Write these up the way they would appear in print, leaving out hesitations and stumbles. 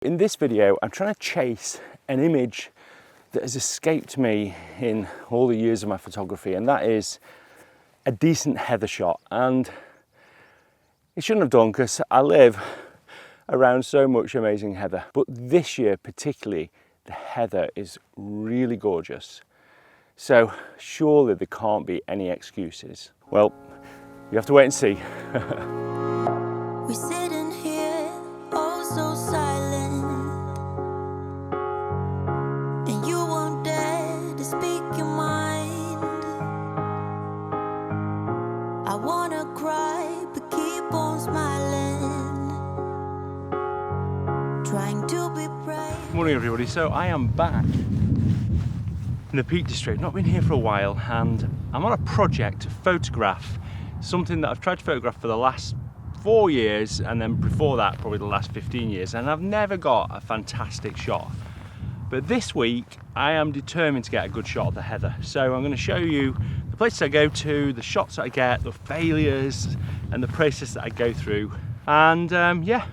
In this video, I'm trying to chase an image that has escaped me in all the years of my photography, and that is a decent heather shot. And it shouldn't have done, because I live around so much amazing heather. But this year particularly, the heather is really gorgeous. So surely there can't be any excuses. Well, you have to wait and see. We're sitting here, oh so silent, and you won't dare to speak your mind. I wanna cry, but keep on smiling, trying to be brave. Good morning everybody, so I am back in the Peak District. Not been here for a while, and I'm on a project to photograph something that I've tried to photograph for the last 4 years, and then before that probably the last 15 years, and I've never got a fantastic shot. But this week I am determined to get a good shot of the heather. So I'm going to show you the places I go to, the shots that I get, the failures and the process that I go through. And yeah,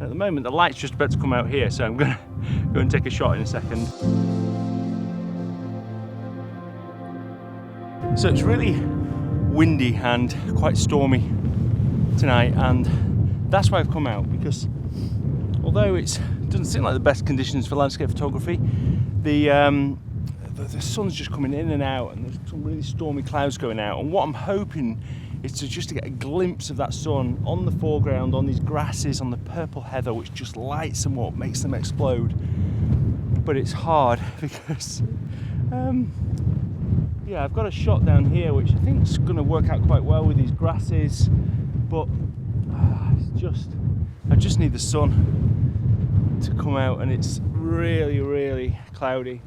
at the moment the light's just about to come out here, so I'm going to go and take a shot in a second. So it's really windy and quite stormy tonight, and that's why I've come out, because although it doesn't seem like the best conditions for landscape photography, the sun's just coming in and out, and there's some really stormy clouds going out, and what I'm hoping is to get a glimpse of that sun on the foreground, on these grasses, on the purple heather, which just lights them up, makes them explode. But it's hard because yeah, I've got a shot down here which I think is going to work out quite well with these grasses, but I just need the sun to come out, and it's really cloudy.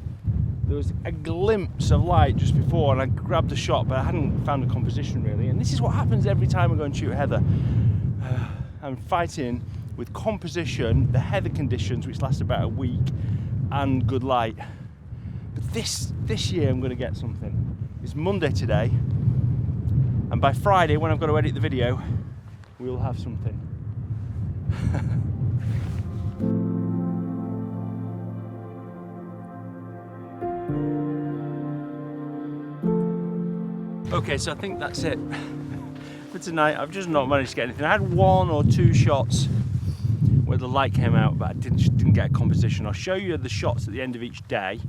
There was a glimpse of light just before and I grabbed a shot, but I hadn't found a composition really, and this is what happens every time I go and shoot heather. I'm fighting with composition, the heather conditions, which last about a week, and good light. But this year I'm going to get something. It's Monday today, and by Friday, when I've got to edit the video, we'll have something. Okay, so I think that's it for tonight. I've just not managed to get anything. I had 1 or 2 shots where the light came out, but I didn't get a composition. I'll show you the shots at the end of each day,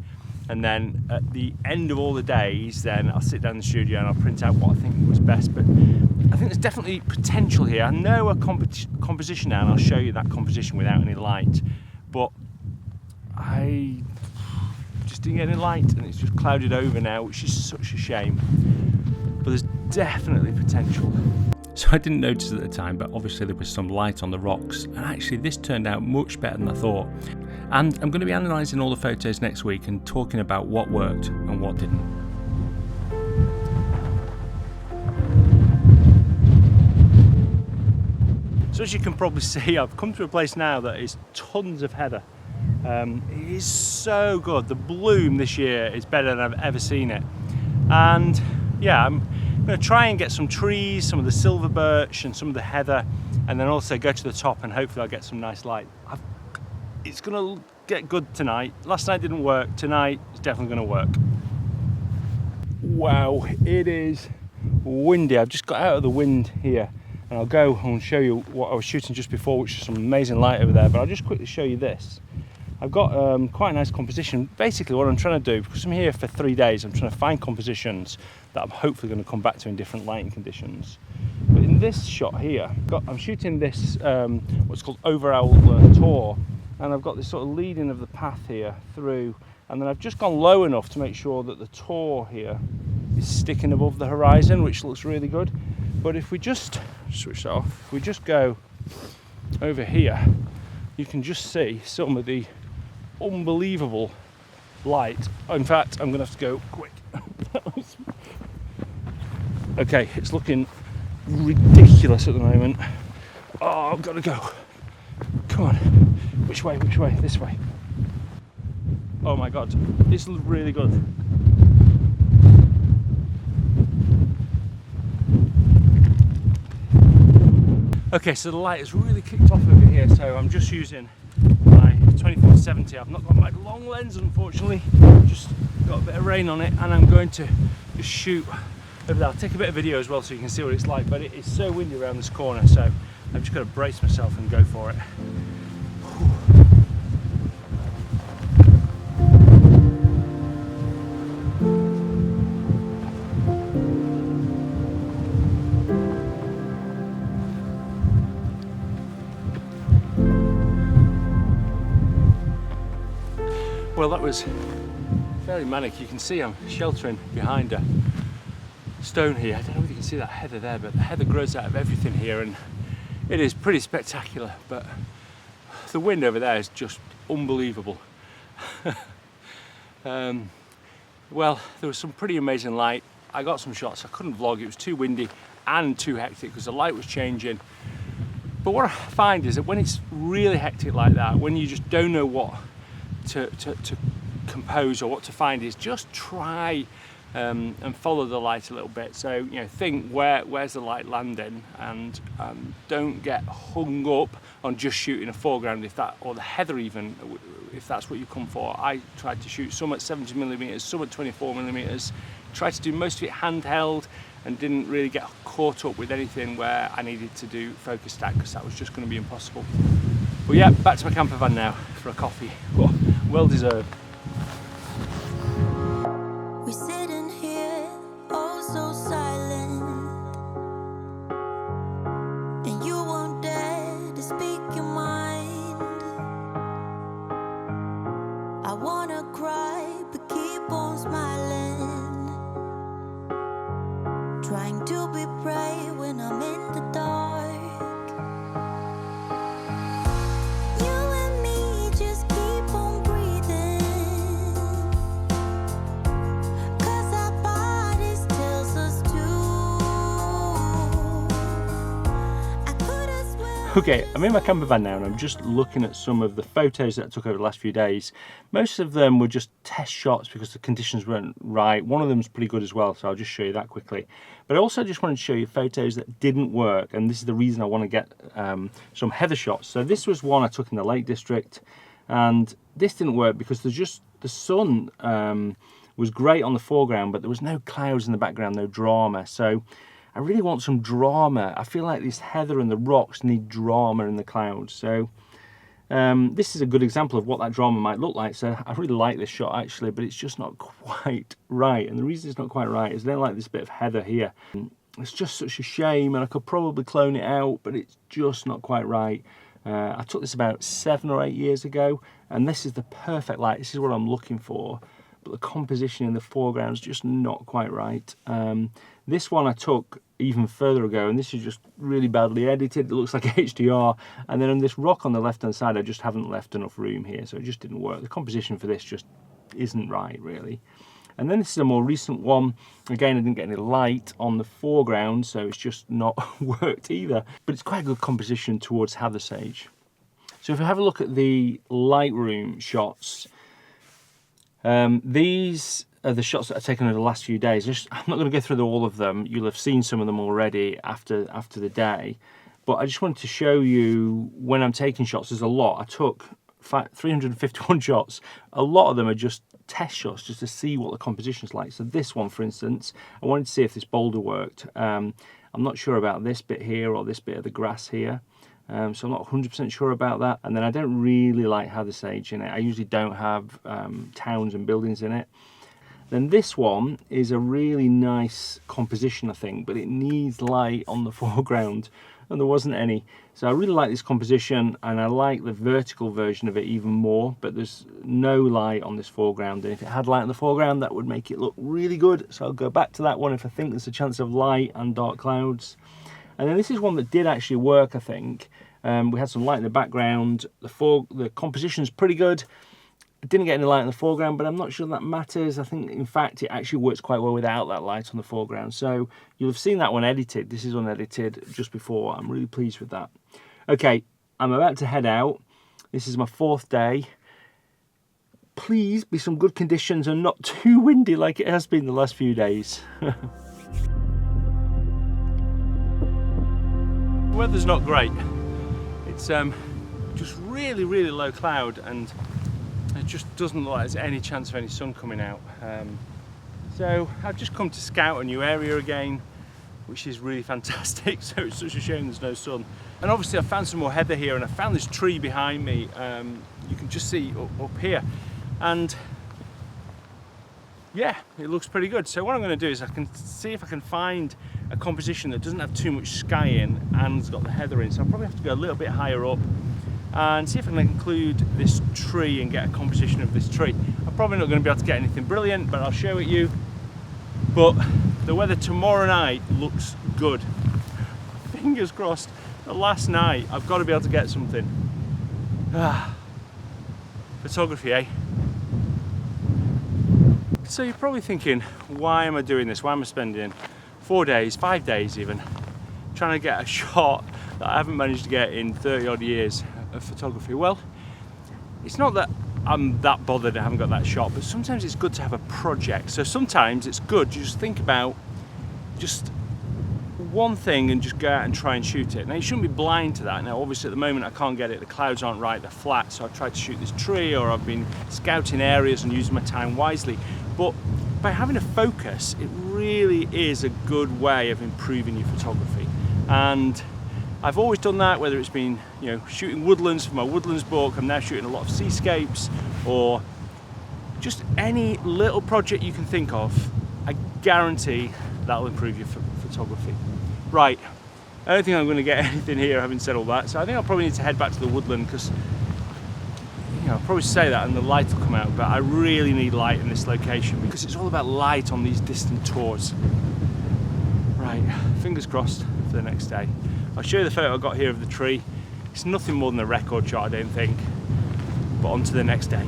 and then at the end of all the days, then I'll sit down in the studio and I'll print out what I think was best. But I think there's definitely potential here. I know a composition now, and I'll show you that composition without any light, but I just didn't get any light, and it's just clouded over now, which is such a shame. But there's definitely potential. So I didn't notice at the time, but obviously there was some light on the rocks, and actually this turned out much better than I thought. And I'm going to be analysing all the photos next week and talking about what worked and what didn't. So as you can probably see, I've come to a place now that is tons of heather. It is so good. The bloom this year is better than I've ever seen it. And yeah, I'm going to try and get some trees, some of the silver birch and some of the heather, and then also go to the top, and hopefully I'll get some nice light. It's going to get good tonight. Last night didn't work. Tonight it's definitely going to work. Wow, it is windy. I've just got out of the wind here, and I'll go and show you what I was shooting just before, which is some amazing light over there. But I'll just quickly show you this. I've got quite a nice composition. Basically what I'm trying to do, because I'm here for 3 days, I'm trying to find compositions that I'm hopefully going to come back to in different lighting conditions. But in this shot here, I'm shooting this what's called overall tour, and I've got this sort of leading of the path here through, and then I've just gone low enough to make sure that the tour here is sticking above the horizon, which looks really good. But if we just switch that off, if we just go over here, you can just see some of the unbelievable light. In fact, I'm gonna have to go quick. Okay, it's looking ridiculous at the moment. Oh, I've got to go. Come on. Which way? This way. Oh my god, it's really good. Okay, so the light has really kicked off over here, so I'm just using my 24-70. I've not got my long lens, unfortunately. Just got a bit of rain on it, and I'm going to just shoot over there. I'll take a bit of video as well so you can see what it's like, but it is so windy around this corner, so I've just got to brace myself and go for it. Well, that was very manic. You can see I'm sheltering behind a stone here. I don't know if you can see that heather there, but the heather grows out of everything here, and it is pretty spectacular. But the wind over there is just unbelievable. Well, there was some pretty amazing light. I got some shots. I couldn't vlog. It was too windy and too hectic because the light was changing. But what I find is that when it's really hectic like that, when you just don't know what to compose or what to find, is just try and follow the light a little bit. So, you know, think where's the light landing, and don't get hung up on just shooting a foreground, if that, or the heather even, if that's what you come for. I tried to shoot some at 70mm, some at 24mm, tried to do most of it handheld, and didn't really get caught up with anything where I needed to do focus stack, because that was just going to be impossible. But yeah, back to my camper van now for a coffee. Well deserved. We sitting here, oh so silent, and you won't dare to speak your mind. I wanna cry, but keep on smiling, trying to be brave when I'm in the dark. Okay, I'm in my camper van now, and I'm just looking at some of the photos that I took over the last few days. Most of them were just test shots because the conditions weren't right. One of them's pretty good as well, so I'll just show you that quickly. But I also just wanted to show you photos that didn't work, and this is the reason I want to get some heather shots. So this was one I took in the Lake District, and this didn't work because there's just the sun was great on the foreground, but there was no clouds in the background, no drama. So I really want some drama. I feel like this heather and the rocks need drama in the clouds. So this is a good example of what that drama might look like. So I really like this shot actually, but it's just not quite right. And the reason it's not quite right is I don't like this bit of heather here. It's just such a shame, and I could probably clone it out, but it's just not quite right. I took this about 7 or 8 years ago, and this is the perfect light. This is what I'm looking for. But the composition in the foreground is just not quite right. This one I took even further ago, and this is just really badly edited. It looks like HDR, and then on this rock on the left hand side I just haven't left enough room here, so it just didn't work. The composition for this just isn't right really. And then this is a more recent one. Again, I didn't get any light on the foreground, so it's just not worked either, but it's quite a good composition towards heather sage. So if you have a look at the Lightroom shots, these are the shots that I've taken over the last few days. I'm not going to go through all of them. You'll have seen some of them already after the day. But I just wanted to show you when I'm taking shots. There's a lot. I took 351 shots. A lot of them are just test shots, just to see what the composition's like. So this one, for instance, I wanted to see if this boulder worked. I'm not sure about this bit here or this bit of the grass here. So I'm not 100% sure about that. And then I don't really like heather sage in it. I usually don't have towns and buildings in it. Then this one is a really nice composition, I think, but it needs light on the foreground, and there wasn't any. So I really like this composition, and I like the vertical version of it even more, but there's no light on this foreground, and if it had light on the foreground that would make it look really good. So I'll go back to that one if I think there's a chance of light and dark clouds. And then this is one that did actually work, I think. We had some light in the background. The composition's pretty good. I didn't get any light in the foreground, but I'm not sure that matters. I think, in fact, it actually works quite well without that light on the foreground. So you'll have seen that one edited. This is unedited just before. I'm really pleased with that. Okay, I'm about to head out. This is my 4th day. Please be some good conditions and not too windy like it has been the last few days. The weather's not great. It's just really, really low cloud, and it just doesn't look like there's any chance of any sun coming out. So I've just come to scout a new area again, which is really fantastic. So it's such a shame there's no sun. And obviously I found some more heather here, and I found this tree behind me. You can just see up here, and yeah, it looks pretty good. So what I'm going to do is I can see if I can find a composition that doesn't have too much sky in and has got the heather in. So I'll probably have to go a little bit higher up and see if I can include this tree and get a composition of this tree. I'm probably not going to be able to get anything brilliant, but I'll show it you. But the weather tomorrow night looks good. Fingers crossed. The last night I've got to be able to get something. Photography, eh? So you're probably thinking, why am I doing this? Why am I spending 4 days, 5 days even, trying to get a shot that I haven't managed to get in 30 odd years of photography? Well, it's not that I'm that bothered I haven't got that shot, but sometimes it's good to have a project. So sometimes it's good to just think about just one thing and just go out and try and shoot it. Now you shouldn't be blind to that. Now obviously at the moment I can't get it, the clouds aren't right, they're flat, so I've tried to shoot this tree, or I've been scouting areas and using my time wisely. But by having a focus, it really is a good way of improving your photography. And I've always done that, whether it's been, you know, shooting woodlands for my woodlands book. I'm now shooting a lot of seascapes, or just any little project you can think of. I guarantee that'll improve your photography. Right, I don't think I'm going to get anything here having said all that, so I think I'll probably need to head back to the woodland, because, you know, I'll probably say that and the light will come out, but I really need light in this location because it's all about light on these distant tours. Right, fingers crossed for the next day. I'll show you the photo I got here of the tree. It's nothing more than a record shot, I don't think, but on to the next day.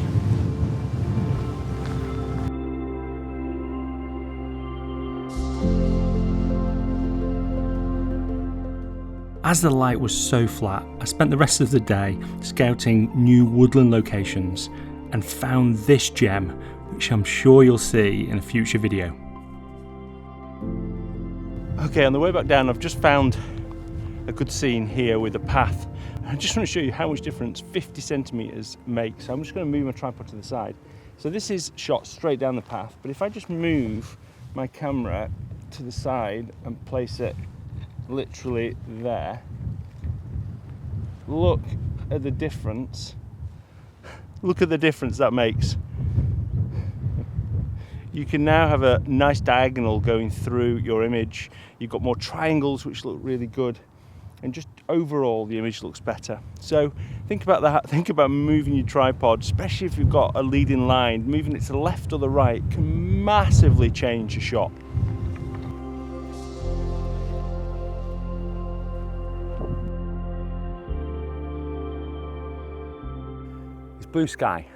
As the light was so flat, I spent the rest of the day scouting new woodland locations and found this gem, which I'm sure you'll see in a future video. Okay, on the way back down, I've just found a good scene here with a path. I just want to show you how much difference 50 centimeters makes. So I'm just going to move my tripod to the side. So this is shot straight down the path, but if I just move my camera to the side and place it literally there, look at the difference. Look at the difference that makes. You can now have a nice diagonal going through your image. You've got more triangles which look really good, and just overall the image looks better. So think about that. Think about moving your tripod, especially if you've got a leading line. Moving it to the left or the right can massively change your shot. Blue sky.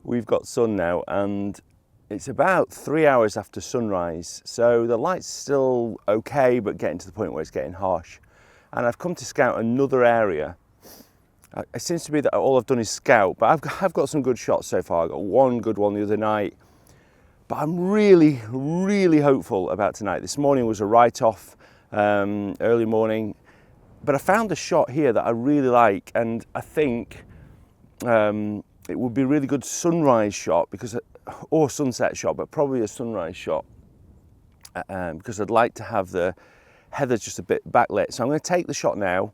We've got sun now, and it's about 3 hours after sunrise, so the light's still okay, but getting to the point where it's getting harsh. And I've come to scout another area. It seems to be that all I've done is scout, but I've got some good shots so far. I got one good one the other night, but I'm really, really hopeful about tonight. This morning was a write-off, early morning, but I found a shot here that I really like, and I think it would be a really good sunrise shot, or sunset shot, but probably a sunrise shot, because I'd like to have the heather just a bit backlit. So I'm going to take the shot now,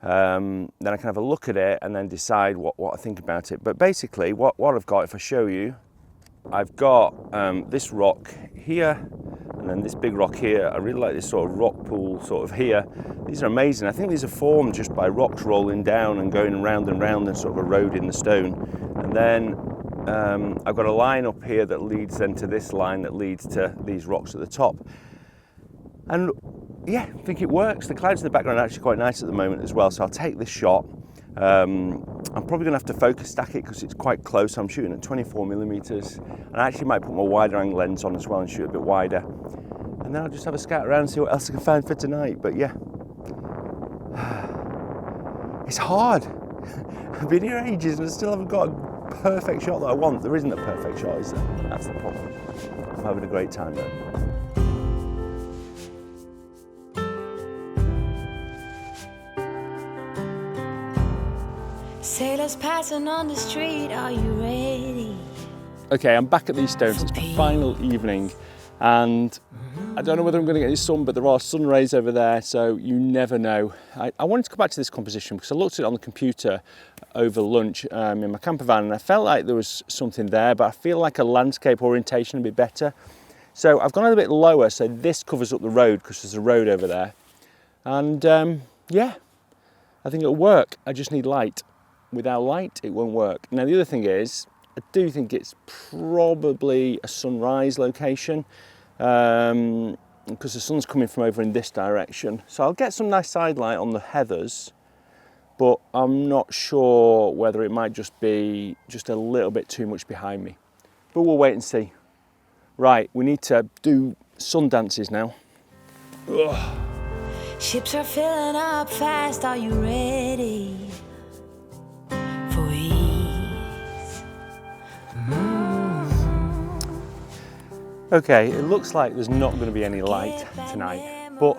then I can have a look at it and then decide what I think about it. But basically what I've got, if I show you, I've got this rock here, and then this big rock here. I really like this sort of rock pool sort of here. These are amazing. I think these are formed just by rocks rolling down and going round and round and sort of eroding the stone. And then I've got a line up here that leads then to this line that leads to these rocks at the top. And yeah, I think it works. The clouds in the background are actually quite nice at the moment as well. So I'll take this shot. I'm probably going to have to focus stack it because it's quite close. I'm shooting at 24mm, and I actually might put my wider angle lens on as well and shoot a bit wider. And then I'll just have a scout around and see what else I can find for tonight. But yeah, it's hard. I've been here ages and I still haven't got a perfect shot that I want. There isn't a perfect shot, is there? That's the problem. I'm having a great time though. Sailors passing on the street, are you ready? Okay, I'm back at these stones. It's my final evening, and I don't know whether I'm going to get any sun, but there are sun rays over there, so you never know. I wanted to come back to this composition because I looked at it on the computer over lunch in my camper van, and I felt like there was something there, but I feel like a landscape orientation would be better. So I've gone a little bit lower, so this covers up the road because there's a road over there. And yeah, I think it'll work. I just need light. Without light, it won't work. Now, the other thing is, I do think it's probably a sunrise location because the sun's coming from over in this direction. So I'll get some nice side light on the heathers, but I'm not sure whether it might just be just a little bit too much behind me. But we'll wait and see. Right, we need to do sun dances now. Ugh. Ships are filling up fast, are you ready for ease? Okay, it looks like there's not going to be any light tonight, but,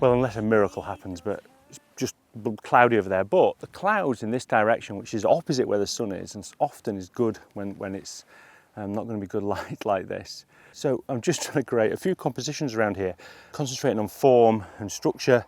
well, unless a miracle happens, but it's just cloudy over there. But the clouds in this direction, which is opposite where the sun is, and often is good when it's not going to be good light like this. So I'm just trying to create a few compositions around here, concentrating on form and structure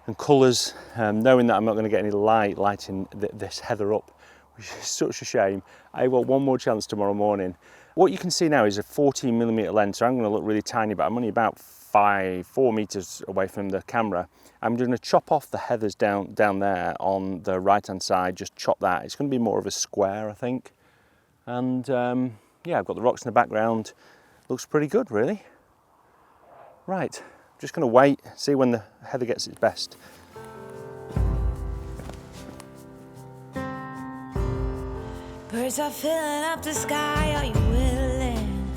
and colours, knowing that I'm not going to get any lighting this heather up, which is such a shame. I want one more chance tomorrow morning. What you can see now is a 14mm lens, so I'm going to look really tiny, but I'm only about 4 metres away from the camera. I'm going to chop off the heathers down there on the right hand side, just chop that. It's going to be more of a square, I think. And yeah, I've got the rocks in the background. Looks pretty good, really. Right, just going to wait, see when the heather gets its best. Birds are filling up the sky, are you willing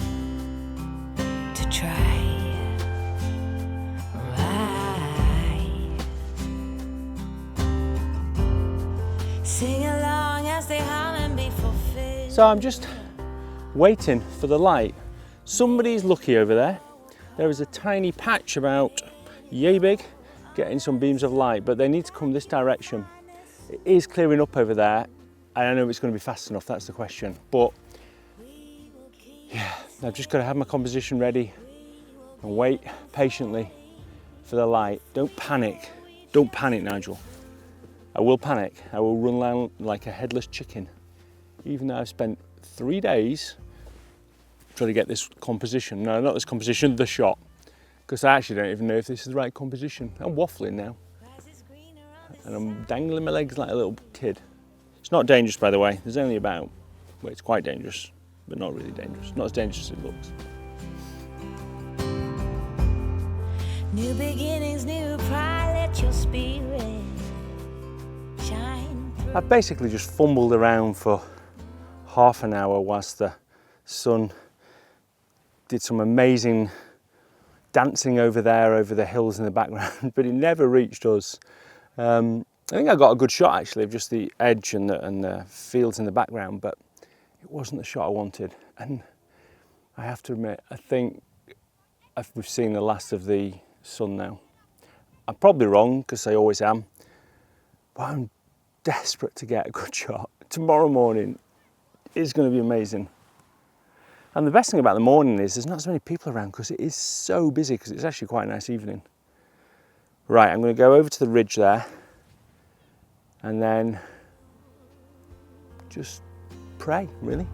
to try? Right. Sing along as they hum and be fulfilled. So I'm just waiting for the light. Somebody's lucky over there. There is a tiny patch about yay big getting some beams of light, but they need to come this direction. It is clearing up over there. I don't know if it's going to be fast enough, that's the question. But yeah, I've just got to have my composition ready and wait patiently for the light. Don't panic. Don't panic, Nigel. I will panic. I will run around like a headless chicken, even though I've spent 3 days trying to get this composition. No, not this composition, the shot. Because I actually don't even know if this is the right composition. I'm waffling now. And I'm dangling my legs like a little kid. It's not dangerous, by the way. There's only about, well, it's quite dangerous, but not really dangerous. Not as dangerous as it looks. New beginnings, new pride, let your spirit shine through. I've basically just fumbled around for half an hour whilst the sun did some amazing dancing over there, over the hills in the background, but it never reached us. I think I got a good shot actually of just the edge and the fields in the background, but it wasn't the shot I wanted. And I have to admit, I think we've seen the last of the sun now. I'm probably wrong, because I always am, but I'm desperate to get a good shot. Tomorrow morning is going to be amazing. And the best thing about the morning is there's not so many people around because it is so busy, because it's actually quite a nice evening. Right, I'm going to go over to the ridge there and then just pray, really.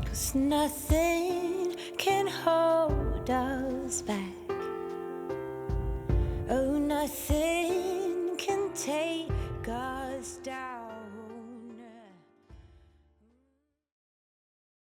Cause nothing can hold us back. Oh, nothing